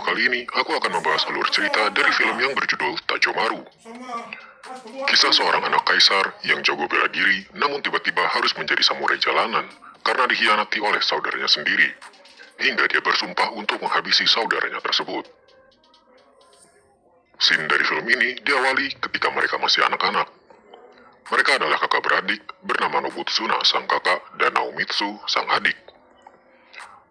kali ini aku akan membahas alur cerita dari film yang berjudul Tajomaru. Kisah seorang anak kaisar yang jago bela diri namun tiba-tiba harus menjadi samurai jalanan karena dikhianati oleh saudaranya sendiri, hingga dia bersumpah untuk menghabisi saudaranya tersebut. Scene dari film ini diawali ketika mereka masih anak-anak. Mereka adalah kakak beradik bernama Nobutsuna sang kakak dan Naomitsu sang adik.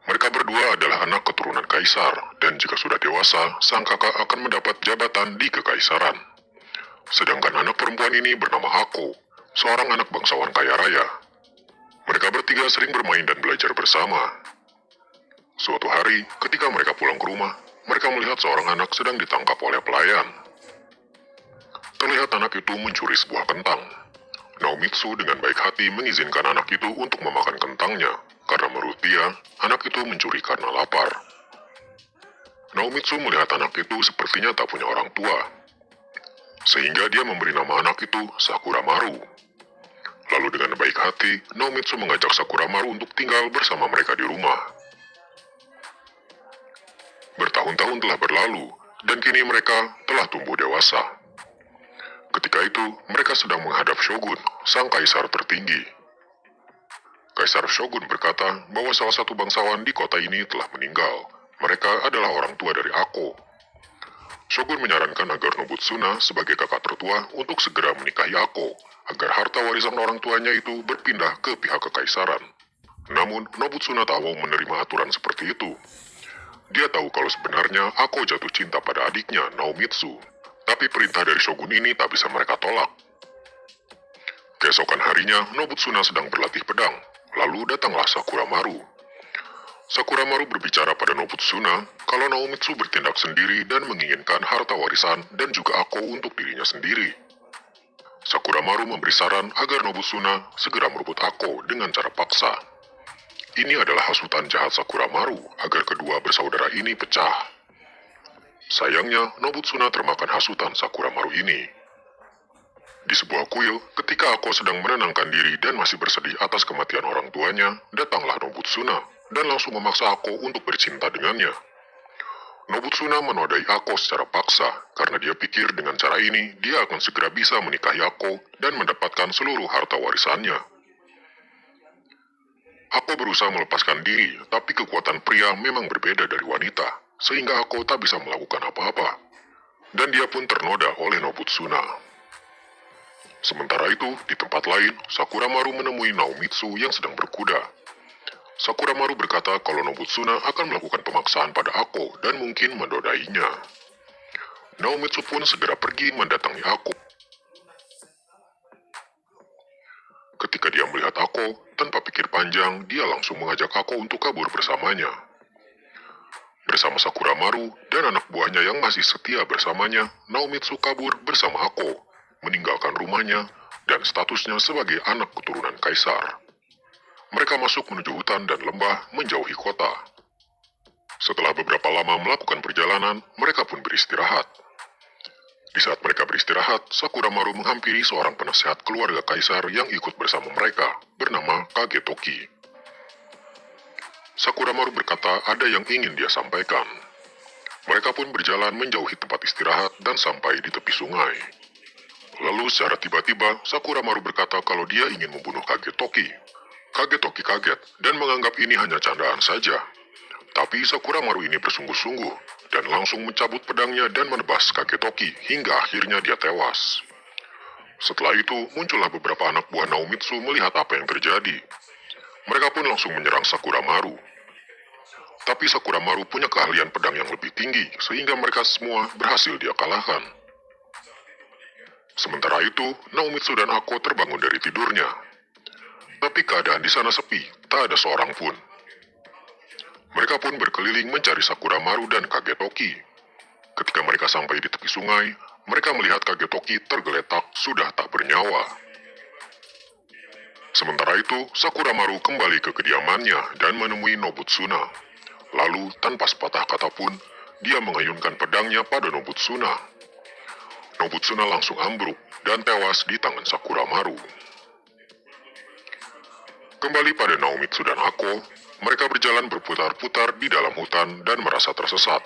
Mereka berdua adalah anak keturunan kaisar, dan jika sudah dewasa, sang kakak akan mendapat jabatan di kekaisaran. Sedangkan anak perempuan ini bernama Hako, seorang anak bangsawan kaya raya. Mereka bertiga sering bermain dan belajar bersama. Suatu hari, ketika mereka pulang ke rumah, mereka melihat seorang anak sedang ditangkap oleh pelayan. Terlihat anak itu mencuri sebuah kentang. Naomitsu dengan baik hati mengizinkan anak itu untuk memakan kentangnya, karena menurut dia, anak itu mencuri karena lapar. Naomitsu melihat anak itu sepertinya tak punya orang tua, sehingga dia memberi nama anak itu Sakura Maru. Lalu dengan baik hati, Naomitsu mengajak Sakura Maru untuk tinggal bersama mereka di rumah. Bertahun-tahun telah berlalu, dan kini mereka telah tumbuh dewasa. Ketika itu, mereka sedang menghadap Shogun, sang kaisar tertinggi. Kaisar Shogun berkata bahwa salah satu bangsawan di kota ini telah meninggal. Mereka adalah orang tua dari Ako. Shogun menyarankan agar Nobutsuna sebagai kakak tertua untuk segera menikahi Ako, agar harta warisan orang tuanya itu berpindah ke pihak kekaisaran. Namun, Nobutsuna tak mau menerima aturan seperti itu. Dia tahu kalau sebenarnya Ako jatuh cinta pada adiknya, Naomitsu. Tapi perintah dari Shogun ini tak bisa mereka tolak. Keesokan harinya, Nobutsuna sedang berlatih pedang. Lalu datanglah Sakura Maru. Sakura Maru berbicara pada Nobutsuna kalau Naomitsu bertindak sendiri dan menginginkan harta warisan dan juga Ako untuk dirinya sendiri. Sakura Maru memberi saran agar Nobutsuna segera merebut Ako dengan cara paksa. Ini adalah hasutan jahat Sakura Maru agar kedua bersaudara ini pecah. Sayangnya, Nobutsuna termakan hasutan Sakura Maru ini. Di sebuah kuil, ketika Ako sedang menenangkan diri dan masih bersedih atas kematian orang tuanya, datanglah Nobutsuna dan langsung memaksa Ako untuk bercinta dengannya. Nobutsuna menodai Ako secara paksa karena dia pikir dengan cara ini dia akan segera bisa menikahi Ako dan mendapatkan seluruh harta warisannya. Ako berusaha melepaskan diri, tapi kekuatan pria memang berbeda dari wanita, sehingga Ako tak bisa melakukan apa-apa. Dan dia pun ternoda oleh Nobutsuna. Sementara itu, di tempat lain, Sakura Maru menemui Naomitsu yang sedang berkuda. Sakura Maru berkata kalau Nobutsuna akan melakukan pemaksaan pada Ako dan mungkin mendodainya. Naomitsu pun segera pergi mendatangi Ako. Ketika dia melihat Ako, tanpa pikir panjang, dia langsung mengajak Ako untuk kabur bersamanya. Bersama Sakura Maru dan anak buahnya yang masih setia bersamanya, Naomitsu kabur bersama Ako, meninggalkan rumahnya dan statusnya sebagai anak keturunan kaisar. Mereka masuk menuju hutan dan lembah menjauhi kota. Setelah beberapa lama melakukan perjalanan, mereka pun beristirahat. Di saat mereka beristirahat, Sakura Maru menghampiri seorang penasehat keluarga kaisar yang ikut bersama mereka, bernama Kagetoki. Sakura Maru berkata ada yang ingin dia sampaikan. Mereka pun berjalan menjauhi tempat istirahat dan sampai di tepi sungai. Lalu secara tiba-tiba, Sakura Maru berkata kalau dia ingin membunuh Kagetoki. Kagetoki kaget dan menganggap ini hanya candaan saja. Tapi Sakura Maru ini bersungguh-sungguh dan langsung mencabut pedangnya dan menebas Kagetoki hingga akhirnya dia tewas. Setelah itu, muncullah beberapa anak buah Naomitsu melihat apa yang terjadi. Mereka pun langsung menyerang Sakura Maru. Tapi Sakura Maru punya keahlian pedang yang lebih tinggi, sehingga mereka semua berhasil dia kalahkan. Sementara itu, Naomitsu dan Ako terbangun dari tidurnya. Tapi keadaan di sana sepi, tak ada seorang pun. Mereka pun berkeliling mencari Sakura Maru dan Kagetoki. Ketika mereka sampai di tepi sungai, mereka melihat Kagetoki tergeletak sudah tak bernyawa. Sementara itu, Sakura Maru kembali ke kediamannya dan menemui Nobutsuna. Lalu, tanpa sepatah kata pun, dia mengayunkan pedangnya pada Nobutsuna. Nobutsuna langsung ambruk dan tewas di tangan Sakura Maru. Kembali pada Naomitsu dan Ako, mereka berjalan berputar-putar di dalam hutan dan merasa tersesat.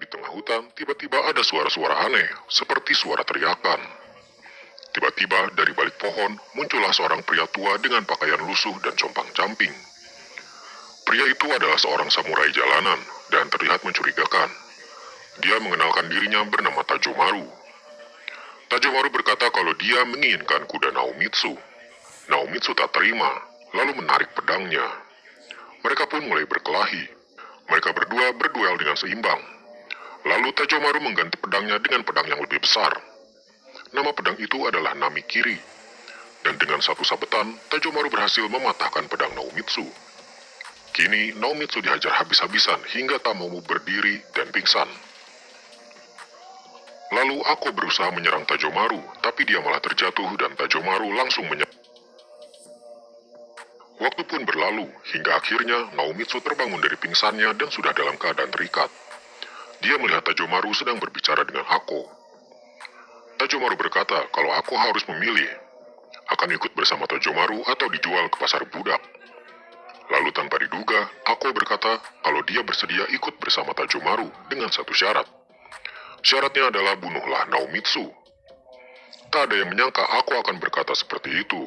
Di tengah hutan, tiba-tiba ada suara-suara aneh, seperti suara teriakan. Tiba-tiba dari balik pohon, muncullah seorang pria tua dengan pakaian lusuh dan compang-camping. Pria itu adalah seorang samurai jalanan dan terlihat mencurigakan. Dia mengenalkan dirinya bernama Tajomaru. Tajomaru berkata kalau dia menginginkan kuda Naomitsu. Naomitsu tak terima, lalu menarik pedangnya. Mereka pun mulai berkelahi. Mereka berdua berduel dengan seimbang. Lalu Tajomaru mengganti pedangnya dengan pedang yang lebih besar. Nama pedang itu adalah Namikiri. Dan dengan satu sabetan, Tajomaru berhasil mematahkan pedang Naomitsu. Kini, Naomitsu dihajar habis-habisan hingga tak mau berdiri dan pingsan. Lalu Ako berusaha menyerang Tajomaru, tapi dia malah terjatuh dan Tajomaru langsung menyerang. Waktu pun berlalu, hingga akhirnya Naomitsu terbangun dari pingsannya dan sudah dalam keadaan terikat. Dia melihat Tajomaru sedang berbicara dengan Ako. Tajomaru berkata kalau Ako harus memilih, akan ikut bersama Tajomaru atau dijual ke pasar budak. Lalu tanpa diduga, Ako berkata kalau dia bersedia ikut bersama Tajomaru dengan satu syarat. Syaratnya adalah bunuhlah Naomitsu. Tak ada yang menyangka Ako akan berkata seperti itu.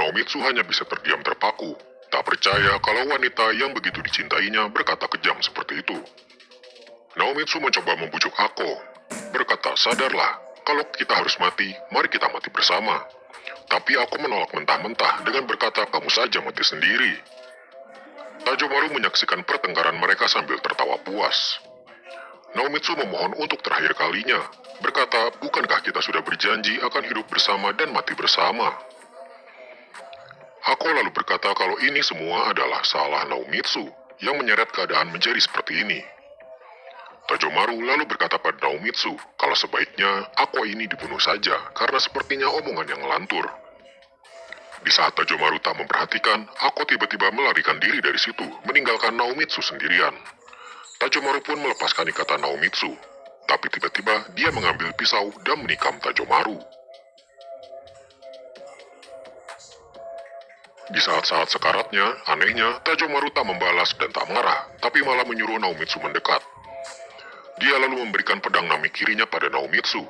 Naomitsu hanya bisa terdiam terpaku, tak percaya kalau wanita yang begitu dicintainya berkata kejam seperti itu. Naomitsu mencoba membujuk Ako, berkata sadarlah, kalau kita harus mati, mari kita mati bersama. Tapi Ako menolak mentah-mentah dengan berkata kamu saja mati sendiri. Tajomaru menyaksikan pertengkaran mereka sambil tertawa puas. Naomitsu memohon untuk terakhir kalinya, berkata bukankah kita sudah berjanji akan hidup bersama dan mati bersama. Ako lalu berkata kalau ini semua adalah salah Naomitsu yang menyeret keadaan menjadi seperti ini. Tajomaru lalu berkata pada Naomitsu kalau sebaiknya Ako ini dibunuh saja karena sepertinya omongan yang ngelantur. Di saat Tajomaru tak memperhatikan, Ako tiba-tiba melarikan diri dari situ, meninggalkan Naomitsu sendirian. Tajomaru pun melepaskan ikatan Naomitsu, tapi tiba-tiba dia mengambil pisau dan menikam Tajomaru. Di saat-saat sekaratnya, anehnya, Tajomaru tak membalas dan tak marah, tapi malah menyuruh Naomitsu mendekat. Dia lalu memberikan pedang Namikirinya pada Naomitsu,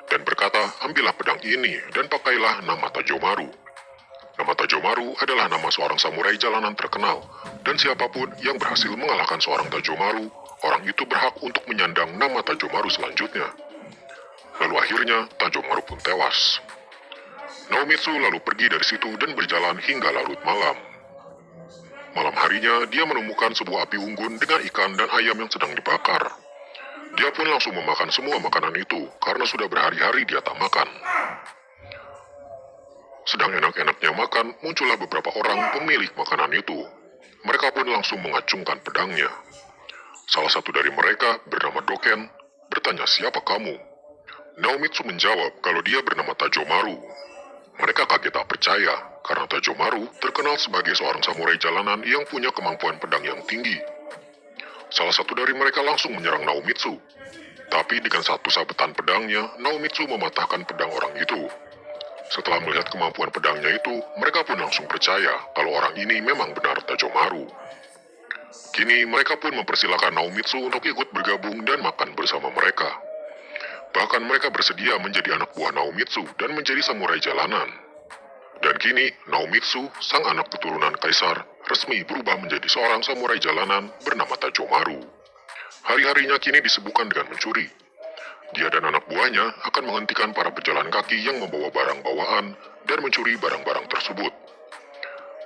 dan berkata, ambillah pedang ini dan pakailah nama Tajomaru. Nama Tajomaru adalah nama seorang samurai jalanan terkenal, dan siapapun yang berhasil mengalahkan seorang Tajomaru, orang itu berhak untuk menyandang nama Tajomaru selanjutnya. Lalu akhirnya, Tajomaru pun tewas. Naomitsu lalu pergi dari situ dan berjalan hingga larut malam. Malam harinya, dia menemukan sebuah api unggun dengan ikan dan ayam yang sedang dibakar. Dia pun langsung memakan semua makanan itu, karena sudah berhari-hari dia tak makan. Sedang enak-enaknya makan, muncullah beberapa orang pemilik makanan itu. Mereka pun langsung mengacungkan pedangnya. Salah satu dari mereka, bernama Doken, bertanya siapa kamu? Naomitsu menjawab kalau dia bernama Tajomaru. Mereka kaget tak percaya, karena Tajomaru terkenal sebagai seorang samurai jalanan yang punya kemampuan pedang yang tinggi. Salah satu dari mereka langsung menyerang Naomitsu. Tapi dengan satu sabetan pedangnya, Naomitsu mematahkan pedang orang itu. Setelah melihat kemampuan pedangnya itu, mereka pun langsung percaya kalau orang ini memang benar Tajomaru. Kini mereka pun mempersilahkan Naomitsu untuk ikut bergabung dan makan bersama mereka. Bahkan mereka bersedia menjadi anak buah Naomitsu dan menjadi samurai jalanan. Dan kini, Naomitsu, sang anak keturunan kaisar, resmi berubah menjadi seorang samurai jalanan bernama Tajomaru. Hari-harinya kini disibukkan dengan mencuri. Dia dan anak buahnya akan menghentikan para pejalan kaki yang membawa barang bawaan dan mencuri barang-barang tersebut.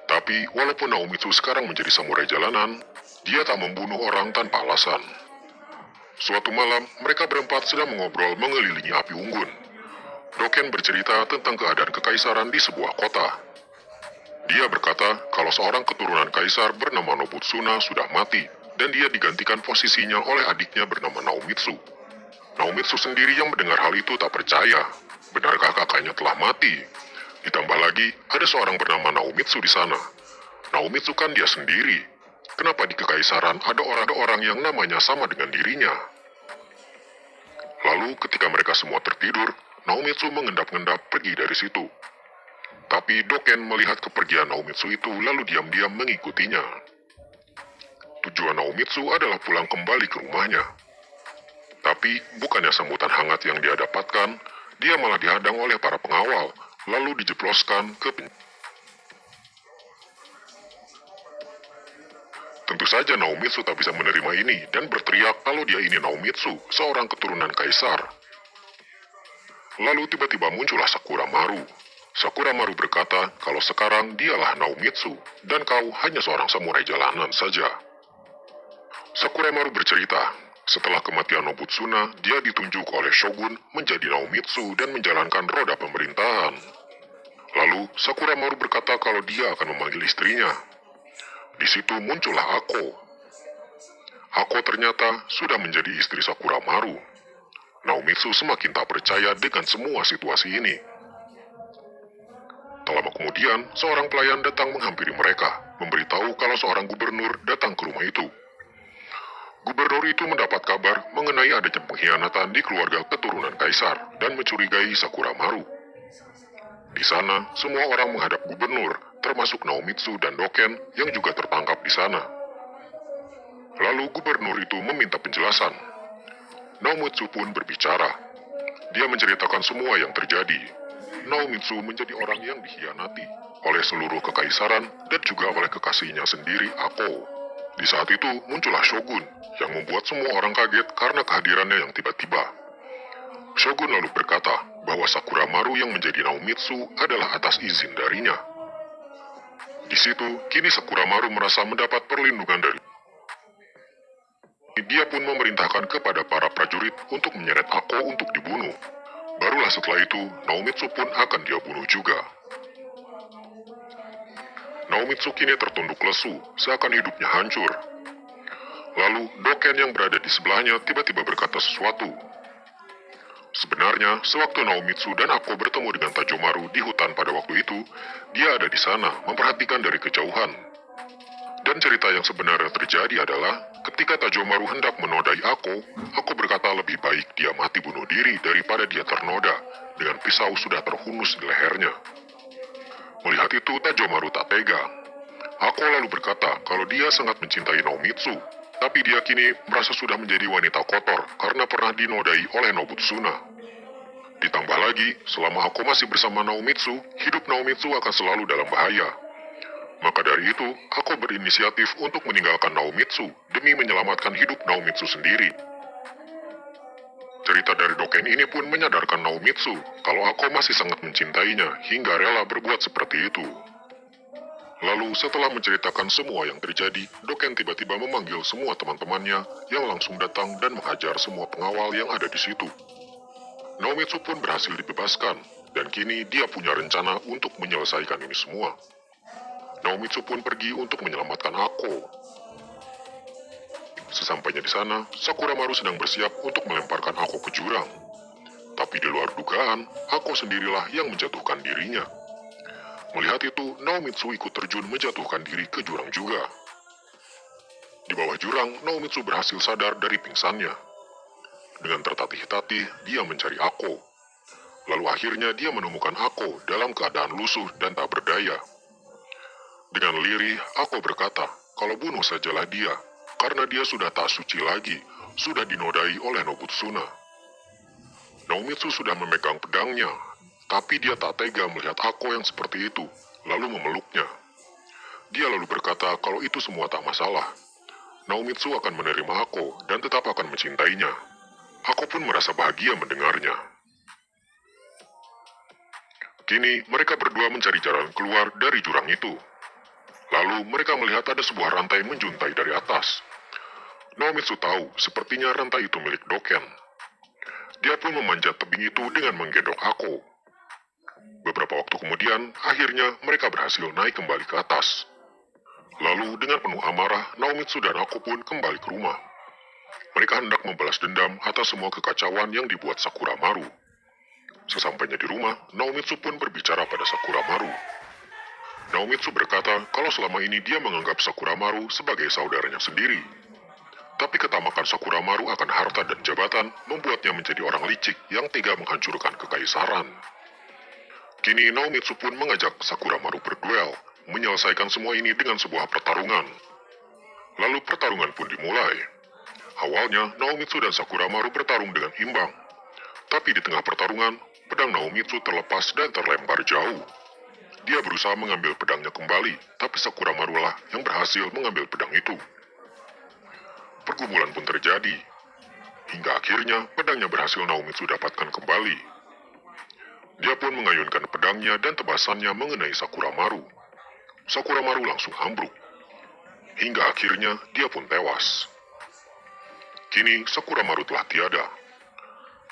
Tapi, walaupun Naomitsu sekarang menjadi samurai jalanan, dia tak membunuh orang tanpa alasan. Suatu malam, mereka berempat sedang mengobrol mengelilingi api unggun. Doken bercerita tentang keadaan kekaisaran di sebuah kota. Dia berkata kalau seorang keturunan kaisar bernama Nobutsuna sudah mati, dan dia digantikan posisinya oleh adiknya bernama Naomitsu. Naomitsu sendiri yang mendengar hal itu tak percaya. Benarkah kakaknya telah mati? Ditambah lagi, ada seorang bernama Naomitsu di sana. Naomitsu kan dia sendiri. Kenapa di kekaisaran ada orang yang namanya sama dengan dirinya? Lalu ketika mereka semua tertidur, Naomitsu mengendap-endap pergi dari situ. Tapi Doken melihat kepergian Naomitsu itu lalu diam-diam mengikutinya. Tujuan Naomitsu adalah pulang kembali ke rumahnya. Tapi bukannya sambutan hangat yang dia dapatkan, dia malah dihadang oleh para pengawal, lalu dijebloskan ke penjara. Tentu saja Naomitsu tak bisa menerima ini dan berteriak kalau dia ini Naomitsu, seorang keturunan kaisar. Lalu tiba-tiba muncullah Sakura Maru. Sakura Maru berkata kalau sekarang dialah Naomitsu dan kau hanya seorang samurai jalanan saja. Sakura Maru bercerita, setelah kematian Nobutsuna, dia ditunjuk oleh Shogun menjadi Naomitsu dan menjalankan roda pemerintahan. Lalu Sakura Maru berkata kalau dia akan memanggil istrinya. Di situ muncullah Ako. Ako ternyata sudah menjadi istri Sakura Maru. Naomitsu semakin tak percaya dengan semua situasi ini. Tak lama kemudian, seorang pelayan datang menghampiri mereka, memberitahu kalau seorang gubernur datang ke rumah itu. Gubernur itu mendapat kabar mengenai adanya pengkhianatan di keluarga keturunan kaisar dan mencurigai Sakura Maru. Di sana, semua orang menghadap gubernur, termasuk Naomitsu dan Doken yang juga tertangkap di sana. Lalu gubernur itu meminta penjelasan. Naomitsu pun berbicara. Dia menceritakan semua yang terjadi. Naomitsu menjadi orang yang dikhianati oleh seluruh kekaisaran dan juga oleh kekasihnya sendiri, Ako. Di saat itu muncullah Shogun yang membuat semua orang kaget karena kehadirannya yang tiba-tiba. Shogun lalu berkata bahwa Sakura Maru yang menjadi Naomitsu adalah atas izin darinya. Di situ, kini Sakura Maru merasa mendapat perlindungan dari. Dia pun memerintahkan kepada para prajurit untuk menyeret Ako untuk dibunuh. Barulah setelah itu, Naomitsu pun akan dia bunuh juga. Naomitsu kini tertunduk lesu, seakan hidupnya hancur. Lalu, Doken yang berada di sebelahnya tiba-tiba berkata sesuatu. Sebenarnya, sewaktu Naomitsu dan Ako bertemu dengan Tajomaru di hutan pada waktu itu, dia ada di sana, memperhatikan dari kejauhan. Dan cerita yang sebenarnya terjadi adalah, ketika Tajomaru hendak menodai Ako berkata lebih baik dia mati bunuh diri daripada dia ternoda, dengan pisau sudah terhunus di lehernya. Melihat itu, Tajomaru tak tega. Ako lalu berkata kalau dia sangat mencintai Naomitsu, tapi dia kini merasa sudah menjadi wanita kotor karena pernah dinodai oleh Nobutsuna. Ditambah lagi, selama Ako masih bersama Naomitsu, hidup Naomitsu akan selalu dalam bahaya. Maka dari itu, Ako berinisiatif untuk meninggalkan Naomitsu demi menyelamatkan hidup Naomitsu sendiri. Cerita dari Doken ini pun menyadarkan Naomitsu kalau Ako masih sangat mencintainya hingga rela berbuat seperti itu. Lalu setelah menceritakan semua yang terjadi, Doken tiba-tiba memanggil semua teman-temannya yang langsung datang dan menghajar semua pengawal yang ada di situ. Naomitsu pun berhasil dibebaskan, dan kini dia punya rencana untuk menyelesaikan ini semua. Naomitsu pun pergi untuk menyelamatkan Ako. Sesampainya di sana, Sakura Maru sedang bersiap untuk melemparkan Ako ke jurang. Tapi di luar dugaan, Ako sendirilah yang menjatuhkan dirinya. Melihat itu, Naomitsu ikut terjun menjatuhkan diri ke jurang juga. Di bawah jurang, Naomitsu berhasil sadar dari pingsannya. Dengan tertatih-tatih, dia mencari Ako. Lalu akhirnya dia menemukan Ako dalam keadaan lusuh dan tak berdaya. Dengan lirih, Ako berkata kalau bunuh sajalah dia, karena dia sudah tak suci lagi, sudah dinodai oleh Nobutsuna. Naomitsu sudah memegang pedangnya, tapi dia tak tega melihat Ako yang seperti itu, lalu memeluknya. Dia lalu berkata kalau itu semua tak masalah. Naomitsu akan menerima Ako dan tetap akan mencintainya. Ako pun merasa bahagia mendengarnya. Kini mereka berdua mencari jalan keluar dari jurang itu. Lalu mereka melihat ada sebuah rantai menjuntai dari atas. Naomitsu tahu sepertinya rantai itu milik Doken. Dia pun memanjat tebing itu dengan menggendong Ako. Beberapa waktu kemudian, akhirnya mereka berhasil naik kembali ke atas. Lalu dengan penuh amarah, Naomitsu dan Ako pun kembali ke rumah. Mereka hendak membalas dendam atas semua kekacauan yang dibuat Sakura Maru. Sesampainya di rumah, Naomitsu pun berbicara pada Sakura Maru. Naomitsu berkata kalau selama ini dia menganggap Sakura Maru sebagai saudaranya sendiri. Tapi ketamakan Sakura Maru akan harta dan jabatan membuatnya menjadi orang licik yang tega menghancurkan kekaisaran. Kini Naomitsu pun mengajak Sakura Maru berduel, menyelesaikan semua ini dengan sebuah pertarungan. Lalu pertarungan pun dimulai. Awalnya, Naomitsu dan Sakuramaru bertarung dengan imbang. Tapi di tengah pertarungan, pedang Naomitsu terlepas dan terlempar jauh. Dia berusaha mengambil pedangnya kembali, tapi Sakuramaru lah yang berhasil mengambil pedang itu. Pergumulan pun terjadi, hingga akhirnya pedangnya berhasil Naomitsu dapatkan kembali. Dia pun mengayunkan pedangnya dan tebasannya mengenai Sakuramaru. Sakuramaru langsung ambruk, hingga akhirnya dia pun tewas. Kini Sakuramaru telah tiada.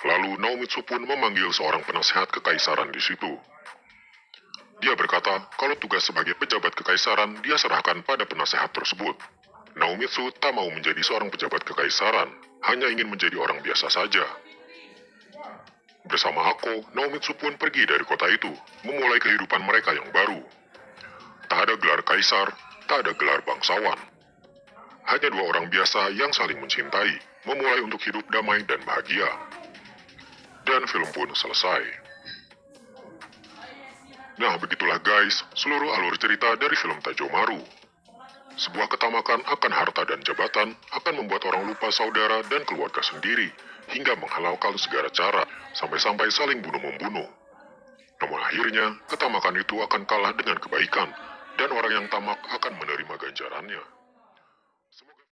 Lalu Naomitsu pun memanggil seorang penasehat kekaisaran di situ. Dia berkata kalau tugas sebagai pejabat kekaisaran dia serahkan pada penasehat tersebut. Naomitsu tak mau menjadi seorang pejabat kekaisaran, hanya ingin menjadi orang biasa saja. Bersama Hako, Naomitsu pun pergi dari kota itu, memulai kehidupan mereka yang baru. Tak ada gelar kaisar, tak ada gelar bangsawan. Hanya dua orang biasa yang saling mencintai, memulai untuk hidup damai dan bahagia. Dan film pun selesai. Nah, begitulah guys, seluruh alur cerita dari film Tajomaru. Sebuah ketamakan akan harta dan jabatan akan membuat orang lupa saudara dan keluarga sendiri, hingga menghalalkan segala cara, sampai-sampai saling bunuh-membunuh. Namun akhirnya, ketamakan itu akan kalah dengan kebaikan, dan orang yang tamak akan menerima ganjarannya.